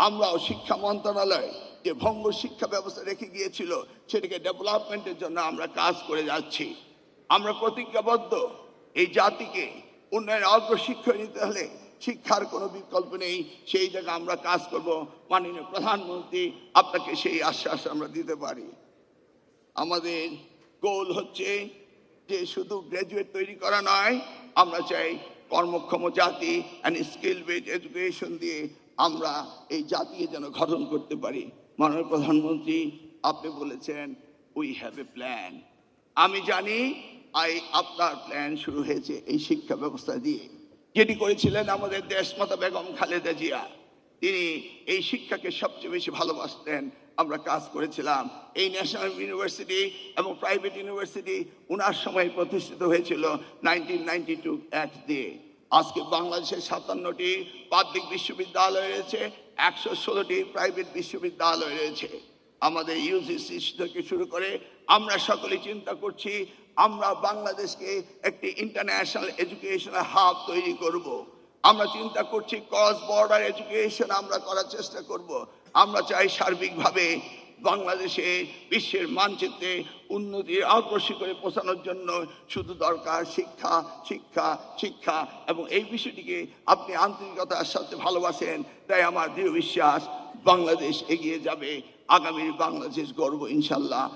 আমরাও শিক্ষা মন্ত্রণালয় যে ভঙ্গ শিক্ষা ব্যবস্থা রেখে গিয়েছিল সেটাকে ডেভেলপমেন্টের জন্য আমরা কাজ করে যাচ্ছি। আমরা প্রতিজ্ঞাবদ্ধ এই জাতিকে উন্নয়নের অগ্রশিক্ষা নিতে হলে শিক্ষার কোনো বিকল্প নেই, সেই জায়গায় আমরা কাজ করব। মাননীয় প্রধানমন্ত্রী, আপনাকে সেই আশ্বাস আমরা দিতে পারি। আমাদের গোল হচ্ছে যে শুধু গ্র্যাজুয়েট তৈরি করা নয়, আমরা চাই কর্মক্ষম জাতি অ্যান্ড স্কিল বেসড এডুকেশন দিয়ে আমরা এই জাতিকে যেন গঠন করতে পারি। মাননীয় প্রধানমন্ত্রী, আপনি বলেছেন উই হ্যাভ এ প্ল্যান। আমি জানি আপনার প্ল্যান শুরু হয়েছে এই শিক্ষা ব্যবস্থা দিয়ে, যেটি করেছিলেন আমাদের দেশমাতা বেগম খালেদা জিয়া। তিনি এই শিক্ষাকে সবচেয়ে বেশি ভালোবাসতেন। আমরা কাজ করেছিলাম। এই ন্যাশনাল ইউনিভার্সিটি এবং প্রাইভেট ইউনিভার্সিটি ওনার সময় প্রতিষ্ঠিত হয়েছিল 1992 অ্যাক্ট দিয়ে। আজকে বাংলাদেশের 57টি পাবলিক বিশ্ববিদ্যালয় রয়েছে, 116টি প্রাইভেট বিশ্ববিদ্যালয় রয়েছে। আমাদের ইউজিসি থেকে শুরু করে আমরা সকলে চিন্তা করছি আমরা বাংলাদেশকে একটি ইন্টারন্যাশনাল এডুকেশনাল হাব তৈরি করব। আমরা চিন্তা করছি ক্রস বর্ডার এডুকেশন আমরা করার চেষ্টা করব। আমরা চাই সার্বিকভাবে বাংলাদেশে বিশ্বের মানচিত্রে উন্নতির অগ্রসী করে পৌঁছানোর জন্য শুধু দরকার শিক্ষা, শিক্ষা, শিক্ষা। এবং এই বিষয়টিকে আপনি আন্তরিকতার সাথে ভালোবাসেন, তাই আমার দৃঢ় বিশ্বাস বাংলাদেশ এগিয়ে যাবে। আগামীর বাংলাদেশ গর্ব ইনশাল্লাহ।